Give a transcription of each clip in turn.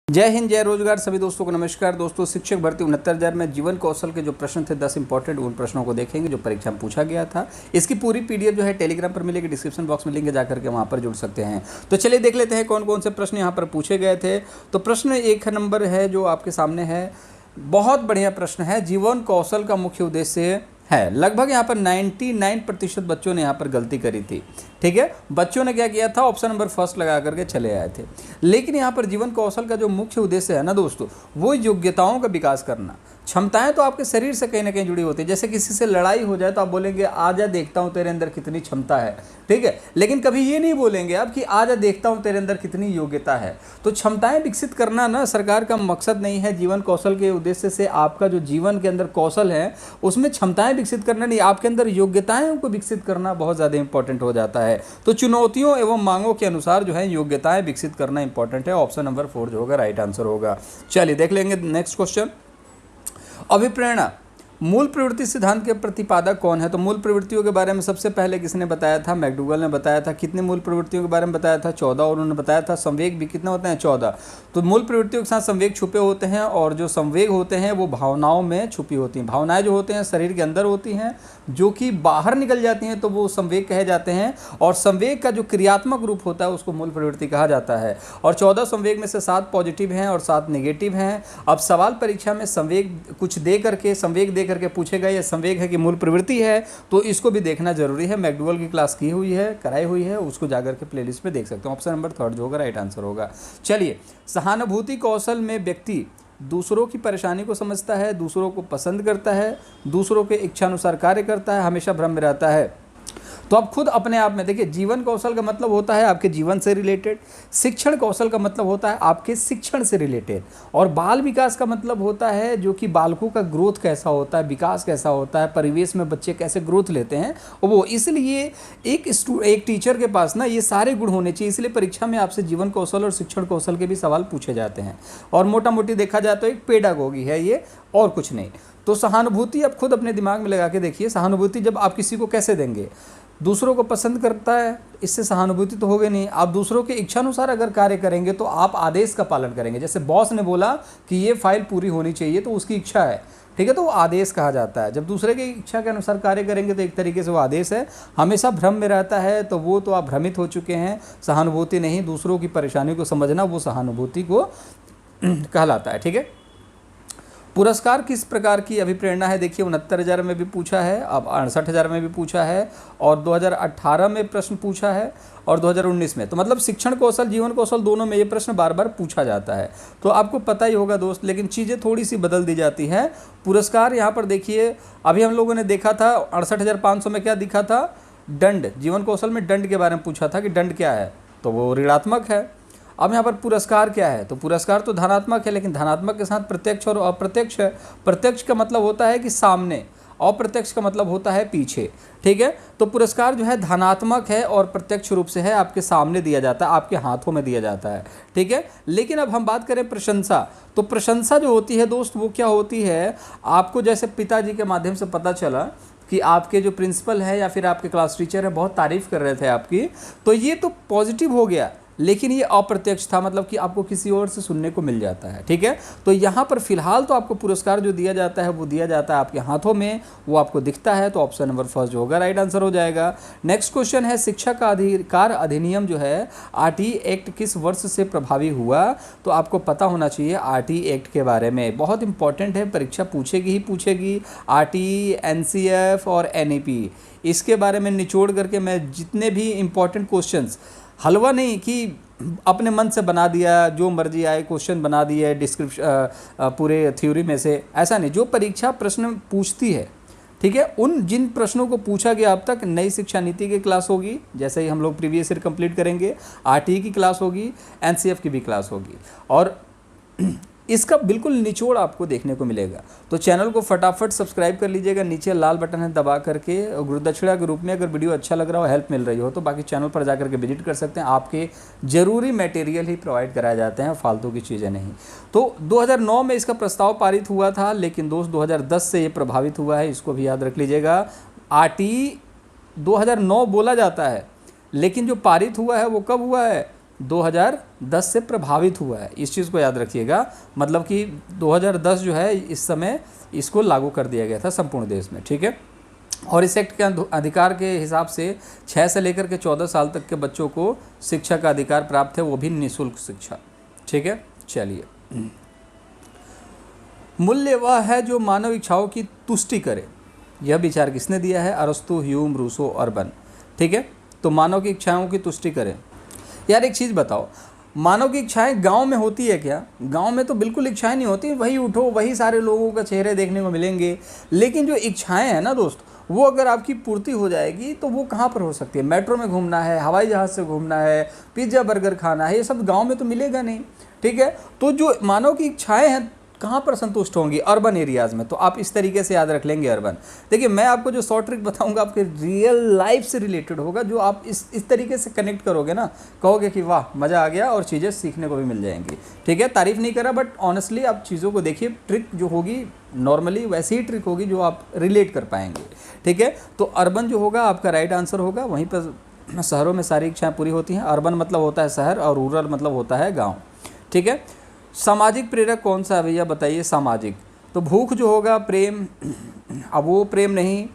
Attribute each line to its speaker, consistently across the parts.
Speaker 1: जय हिंद, जय रोजगार। सभी दोस्तों को नमस्कार। दोस्तों, शिक्षक भर्ती 69,000 में जीवन कौशल के जो प्रश्न थे 10 इंपॉर्टेंट, उन प्रश्नों को देखेंगे जो परीक्षा में पूछा गया था। इसकी पूरी पीडीएफ जो है टेलीग्राम पर मिलेगी, डिस्क्रिप्शन बॉक्स में लिंक है, जाकर के वहाँ पर जुड़ सकते हैं। तो चलिए देख लेते हैं कौन कौन से प्रश्न यहाँ पर पूछे गए थे। तो प्रश्न 1 नंबर है जो आपके सामने है, बहुत बढ़िया प्रश्न है। जीवन कौशल का मुख्य उद्देश्य है, लगभग यहाँ पर 99% बच्चों ने यहाँ पर गलती करी थी। ठीक है, बच्चों ने क्या किया था, ऑप्शन नंबर फर्स्ट लगा करके चले आए थे। लेकिन यहाँ पर जीवन कौशल का जो मुख्य उद्देश्य है ना दोस्तों, वो योग्यताओं का विकास करना। क्षमताएं तो आपके शरीर से कहीं ना कहीं जुड़ी होती है। जैसे किसी से लड़ाई हो जाए तो आप बोलेंगे आजा देखता हूँ तेरे अंदर कितनी क्षमता है, ठीक है, लेकिन कभी ये नहीं बोलेंगे आप कि आजा देखता हूँ तेरे अंदर कितनी योग्यता है। तो क्षमताएं विकसित करना ना सरकार का मकसद नहीं है। जीवन कौशल के उद्देश्य से आपका जो जीवन के अंदर कौशल है उसमें क्षमताएं विकसित करना नहीं, आपके अंदर योग्यताएं को विकसित करना बहुत ज़्यादा इंपॉर्टेंट हो जाता है। तो चुनौतियों एवं मांगों के अनुसार जो है योग्यताएं विकसित करना इंपॉर्टेंट है। ऑप्शन नंबर 4 जो होगा राइट आंसर होगा। चलिए देख लेंगे नेक्स्ट क्वेश्चन। अभिप्रेरणा मूल प्रवृत्ति सिद्धांत के प्रतिपादक कौन है? तो मूल प्रवृत्तियों के बारे में सबसे पहले किसने बताया था? मैकडूगल ने बताया था। कितने मूल प्रवृत्तियों के बारे में बताया था? 14। और उन्होंने बताया था संवेग भी कितने होते हैं? 14। तो मूल प्रवृत्तियों के साथ संवेग छुपे होते हैं, और जो संवेग होते हैं वो भावनाओं में छुपी होती हैं। भावनाएं जो होते हैं शरीर के अंदर होती हैं, जो कि बाहर निकल जाती हैं तो वो संवेग कहे जाते हैं। और संवेग का जो क्रियात्मक रूप होता है उसको मूल प्रवृत्ति कहा जाता है। और 14 संवेग में से 7 पॉजिटिव हैं और 7 नेगेटिव हैं। अब सवाल परीक्षा में संवेग कुछ दे करके, संवेग दे करके पूछेगा ये संवेग है कि मूल प्रवृत्ति है, तो इसको भी देखना जरूरी है। मैकडूगल की क्लास की हुई है, कराई हुई है, उसको जाकर के प्लेलिस्ट पे देख सकते हो। ऑप्शन नंबर 3 जो होगा राइट आंसर होगा। चलिए, सहानुभूति कौशल में व्यक्ति दूसरों की परेशानी को समझता है, दूसरों को पसंद करता है, दूसरों के इच्छानुसार कार्य करता है, हमेशा भ्रम में रहता है। तो आप खुद अपने आप में देखिए, जीवन कौशल का मतलब होता है आपके जीवन से रिलेटेड, शिक्षण कौशल का मतलब होता है आपके शिक्षण से रिलेटेड, और बाल विकास का मतलब होता है जो कि बालकों का ग्रोथ कैसा होता है, विकास कैसा होता है, परिवेश में बच्चे कैसे ग्रोथ लेते हैं वो। इसलिए एक टीचर के पास ना ये सारे गुण होने चाहिए। इसलिए परीक्षा में आपसे जीवन कौशल और शिक्षण कौशल के भी सवाल पूछे जाते हैं। और मोटा मोटी देखा जाए तो एक पेडागोगी है ये, और कुछ नहीं। तो सहानुभूति आप खुद अपने दिमाग में लगा के देखिए, सहानुभूति जब आप किसी को कैसे देंगे? दूसरों को पसंद करता है, इससे सहानुभूति तो होगी नहीं। आप दूसरों के इच्छानुसार अगर कार्य करेंगे तो आप आदेश का पालन करेंगे। जैसे बॉस ने बोला कि ये फाइल पूरी होनी चाहिए तो उसकी इच्छा है, ठीक है, तो वो आदेश कहा जाता है। जब दूसरे की इच्छा के अनुसार कार्य करेंगे तो एक तरीके से वो आदेश है। हमेशा भ्रम में रहता है तो वो तो आप भ्रमित हो चुके हैं। सहानुभूति नहीं, दूसरों की परेशानी को समझना वो सहानुभूति को कहलाता है। ठीक है, पुरस्कार किस प्रकार की अभिप्रेरणा है? देखिए 69,000 में भी पूछा है, अब 68,000 में भी पूछा है, और 2018 में प्रश्न पूछा है, और 2019 में। तो मतलब शिक्षण कौशल, जीवन कौशल दोनों में ये प्रश्न बार बार पूछा जाता है। तो आपको पता ही होगा दोस्त, लेकिन चीज़ें थोड़ी सी बदल दी जाती हैं। पुरस्कार यहाँ पर देखिए, अभी हम लोगों ने देखा था 68,500 में क्या दिखा था? दंड। जीवन कौशल में दंड के बारे में पूछा था कि दंड क्या है, तो वो ऋणात्मक है। अब यहाँ पर पुरस्कार क्या है? तो पुरस्कार तो धनात्मक है, लेकिन धनात्मक के साथ प्रत्यक्ष और अप्रत्यक्ष है। प्रत्यक्ष का मतलब होता है कि सामने, अप्रत्यक्ष का मतलब होता है पीछे। ठीक है, तो पुरस्कार जो है धनात्मक है और प्रत्यक्ष रूप से है, आपके सामने दिया जाता है, आपके हाथों में दिया जाता है। ठीक है, लेकिन अब हम बात करें प्रशंसा, तो प्रशंसा जो होती है दोस्त वो क्या होती है? आपको जैसे पिताजी के माध्यम से पता चला कि आपके जो प्रिंसिपल है या फिर आपके क्लास टीचर है बहुत तारीफ़ कर रहे थे आपकी, तो ये तो पॉजिटिव हो गया, लेकिन ये अप्रत्यक्ष था, मतलब कि आपको किसी और से सुनने को मिल जाता है। ठीक है, तो यहाँ पर फिलहाल तो आपको पुरस्कार जो दिया जाता है वो दिया जाता है आपके हाथों में, वो आपको दिखता है। तो ऑप्शन नंबर 1 जो होगा राइट आंसर हो जाएगा। नेक्स्ट क्वेश्चन है, शिक्षा का अधिकार अधिनियम जो है आरटी एक्ट किस वर्ष से प्रभावी हुआ? तो आपको पता होना चाहिए आरटी एक्ट के बारे में, बहुत इंपॉर्टेंट है, परीक्षा पूछेगी ही पूछेगी। आरटी, एनसीएफ और एनईपी, इसके बारे में निचोड़ करके मैं जितने भी इंपॉर्टेंट क्वेश्चंस, हलवा नहीं कि अपने मन से बना दिया, जो मर्जी आए क्वेश्चन बना दिए डिस्क्रिप्शन पूरे थ्योरी में से, ऐसा नहीं। जो परीक्षा प्रश्न पूछती है, ठीक है, उन जिन प्रश्नों को पूछा गया अब तक, नई शिक्षा नीति की क्लास होगी, जैसे ही हम लोग प्रीवियस ईयर कंप्लीट करेंगे, आरटीई की क्लास होगी, एनसीएफ की भी क्लास होगी, और इसका बिल्कुल निचोड़ आपको देखने को मिलेगा। तो चैनल को फटाफट सब्सक्राइब कर लीजिएगा, नीचे लाल बटन है दबा करके। गुरु दक्षिणा के रूप में अगर वीडियो अच्छा लग रहा हो, हेल्प मिल रही हो, तो बाकी चैनल पर जाकर के विजिट कर सकते हैं। आपके ज़रूरी मटेरियल ही प्रोवाइड कराए जाते हैं, फालतू की चीज़ें नहीं। तो 2009 में इसका प्रस्ताव पारित हुआ था, लेकिन दोस्त 2010 से ये प्रभावित हुआ है, इसको भी याद रख लीजिएगा। आरटी 2009 बोला जाता है, लेकिन जो पारित हुआ है वो कब हुआ है? 2010 से प्रभावित हुआ है। इस चीज़ को याद रखिएगा, मतलब कि 2010 जो है इस समय इसको लागू कर दिया गया था संपूर्ण देश में, ठीक है। और इस एक्ट के अधिकार के हिसाब से 6 से लेकर के 14 साल तक के बच्चों को शिक्षा का अधिकार प्राप्त है, वो भी निःशुल्क शिक्षा, ठीक है। चलिए, मूल्य वह है जो मानव इच्छाओं की तुष्टि करे। यह विचार किसने दिया है? अरस्तु, ह्यूम, रूसो, अर्बन, ठीक है। तो मानव की इच्छाओं की तुष्टि करे। यार एक चीज़ बताओ, मानव की इच्छाएं गांव में होती है क्या? गांव में तो बिल्कुल इच्छाएं नहीं होती, वही उठो वही सारे लोगों का चेहरे देखने को मिलेंगे। लेकिन जो इच्छाएं हैं ना दोस्त, वो अगर आपकी पूर्ति हो जाएगी तो वो कहाँ पर हो सकती है? मेट्रो में घूमना है, हवाई जहाज़ से घूमना है, पिज्ज़ा बर्गर खाना है, ये सब गांव में तो मिलेगा नहीं, ठीक है। तो जो मानव की इच्छाएं हैं कहाँ पर संतुष्ट होंगी? अर्बन एरियाज़ में। तो आप इस तरीके से याद रख लेंगे अर्बन। देखिए मैं आपको जो शॉर्ट ट्रिक बताऊंगा आपके रियल लाइफ से रिलेटेड होगा, जो आप इस तरीके से कनेक्ट करोगे ना, कहोगे कि वाह मज़ा आ गया और चीज़ें सीखने को भी मिल जाएंगी, ठीक है। तारीफ़ नहीं करा, बट ऑनेस्टली आप चीज़ों को देखिए, ट्रिक जो होगी नॉर्मली वैसी ही ट्रिक होगी जो आप रिलेट कर पाएंगे, ठीक है। तो अर्बन जो होगा आपका राइट आंसर होगा। वहीं पर शहरों में सारी इच्छाएँ पूरी होती हैं। अर्बन मतलब होता है शहर और रूरल मतलब होता है गाँव, ठीक है। सामाजिक प्रेरक कौन सा है भैया बताइए? सामाजिक, तो भूख जो होगा प्रेम, अब वो प्रेम नहीं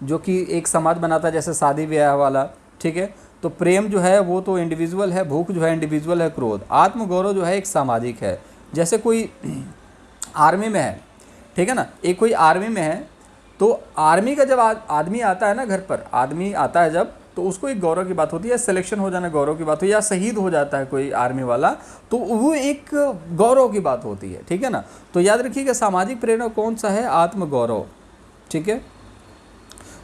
Speaker 1: जो कि एक समाज बनाता है जैसे शादी ब्याह वाला, ठीक है। तो प्रेम जो है वो तो इंडिविजुअल है, भूख जो है इंडिविजुअल है, क्रोध, आत्मगौरव जो है एक सामाजिक है। जैसे कोई आर्मी में है, ठीक है ना, एक कोई आर्मी में है, तो आर्मी का जब आदमी आता है ना घर पर, आदमी आता है जब, तो उसको एक गौरव की बात होती है, सिलेक्शन हो जाना गौरव की बात हो, या शहीद हो जाता है कोई आर्मी वाला, तो वो एक गौरव की बात होती है, ठीक है ना। तो याद रखिएगा सामाजिक प्रेरणा कौन सा है? आत्मगौरव, ठीक है।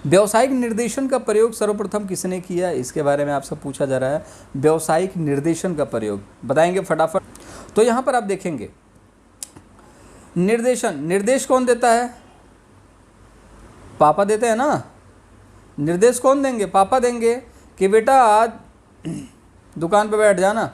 Speaker 1: व्यावसायिक निर्देशन का प्रयोग सर्वप्रथम किसने किया? इसके बारे में आपसे पूछा जा रहा है। व्यावसायिक निर्देशन का प्रयोग बताएंगे फटाफट। तो यहाँ पर आप देखेंगे निर्देश कौन देता है? पापा देते हैं ना। निर्देश कौन देंगे? पापा देंगे कि बेटा आज दुकान पर बैठ जाना,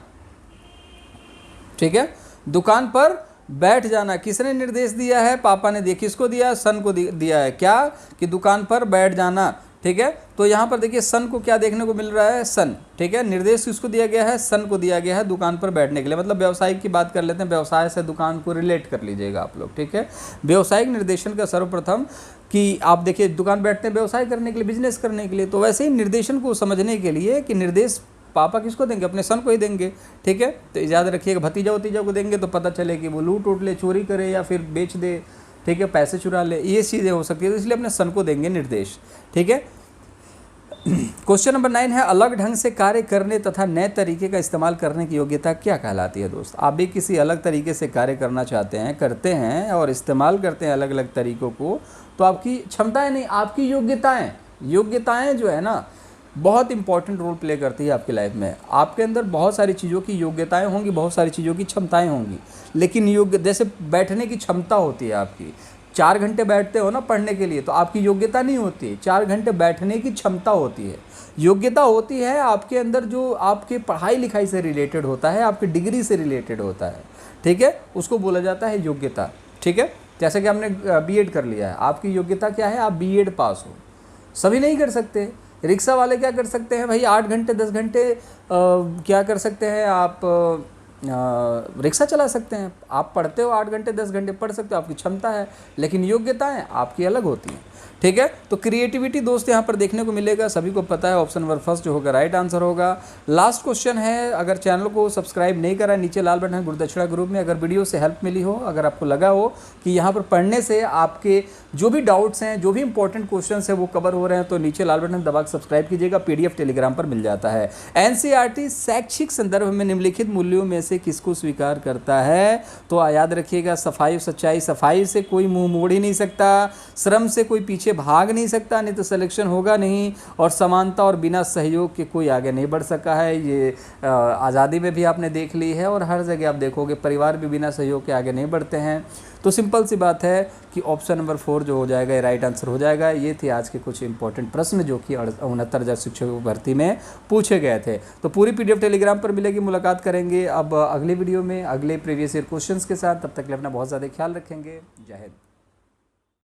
Speaker 1: ठीक है, दुकान पर बैठ जाना। किसने निर्देश दिया है? पापा ने दिया। किसको दिया? सन को दिया है। क्या? कि दुकान पर बैठ जाना, ठीक है। तो यहाँ पर देखिए सन को क्या देखने को मिल रहा है? सन, ठीक है। निर्देश किसको दिया गया है? सन को दिया गया है दुकान पर बैठने के लिए। मतलब व्यवसायिक की बात कर लेते हैं, व्यवसाय से दुकान को रिलेट कर लीजिएगा आप लोग, ठीक है। व्यवसायिक निर्देशन का सर्वप्रथम कि आप देखिए दुकान बैठते हैं व्यवसाय करने के लिए, बिजनेस करने के लिए, तो वैसे ही निर्देशन को समझने के लिए कि निर्देश पापा किसको देंगे? अपने सन को ही देंगे, ठीक है। तो याद रखिएगा भतीजा उतीजा को देंगे तो पता चले कि वो लूट उट ले, चोरी करे या फिर बेच दे, ठीक है, पैसे चुरा ले, ये चीज़ें हो सकती है। तो इसलिए अपने सन को देंगे निर्देश, ठीक है। क्वेश्चन नंबर 9 है, अलग ढंग से कार्य करने तथा नए तरीके का इस्तेमाल करने की योग्यता क्या कहलाती है? दोस्त आप भी किसी अलग तरीके से कार्य करना चाहते हैं, करते हैं और इस्तेमाल करते हैं अलग अलग तरीक़ों को, तो आपकी क्षमताएं नहीं, आपकी योग्यताएं जो है ना बहुत इंपॉर्टेंट रोल प्ले करती है आपकी लाइफ में। आपके अंदर बहुत सारी चीज़ों की योग्यताएं होंगी, बहुत सारी चीज़ों की क्षमताएं होंगी, लेकिन जैसे बैठने की क्षमता होती है आपकी, 4 घंटे बैठते हो ना पढ़ने के लिए, तो आपकी योग्यता नहीं होती, 4 घंटे बैठने की क्षमता होती है। योग्यता होती है आपके अंदर जो आपके पढ़ाई लिखाई से रिलेटेड होता है, आपकी डिग्री से रिलेटेड होता है, ठीक है, उसको बोला जाता है योग्यता, ठीक है। जैसे कि हमने बीएड कर लिया है, आपकी योग्यता क्या है? आप बीएड पास हो। सभी नहीं कर सकते। रिक्शा वाले क्या कर सकते हैं भाई? 8 घंटे 10 घंटे क्या कर सकते हैं आप? रिक्शा चला सकते हैं। आप पढ़ते हो 8 घंटे 10 घंटे पढ़ सकते हो, आपकी क्षमता है, लेकिन योग्यताएं आपकी अलग होती हैं, ठीक है। तो क्रिएटिविटी दोस्त यहाँ पर देखने को मिलेगा, सभी को पता है। ऑप्शन नंबर फर्स्ट जो होगा राइट आंसर होगा। लास्ट क्वेश्चन है, अगर चैनल को सब्सक्राइब नहीं करा, नीचे लाल बटन है गुरुदक्षिणा ग्रुप में। अगर वीडियो से हेल्प मिली हो, अगर आपको लगा हो कि यहाँ पर पढ़ने से आपके जो भी डाउट्स हैं, जो भी इंपॉर्टेंट क्वेश्चन है वो कवर हो रहे हैं, तो नीचे लाल बटन दबा के सब्सक्राइब कीजिएगा। PDF टेलीग्राम पर मिल जाता है। NCERT शैक्षिक संदर्भ में निम्नलिखित मूल्यों में से किसको स्वीकार करता है? तो याद रखिएगा सफाई और सच्चाई। सफाई से कोई मुंह मोड़ ही नहीं सकता, श्रम से कोई पीछे भाग नहीं सकता, नहीं तो सिलेक्शन होगा नहीं, और समानता और बिना सहयोग के कोई आगे नहीं बढ़ सका है। ये आज़ादी में भी आपने देख ली है और हर जगह आप देखोगे परिवार भी बिना सहयोग के आगे नहीं बढ़ते हैं। तो सिंपल सी बात है कि ऑप्शन नंबर 4 जो हो जाएगा ये राइट आंसर हो जाएगा। ये थे आज के कुछ इंपॉर्टेंट प्रश्न जो कि 69,000 शिक्षकों भर्ती में पूछे गए थे। तो पूरी PDF टेलीग्राम पर मिलेगी। मुलाकात करेंगे अब अगले वीडियो में अगले प्रीवियस ईयर क्वेश्चंस के साथ। तब तक के लिए अपना बहुत ज़्यादा ख्याल रखेंगे। जय हिंद।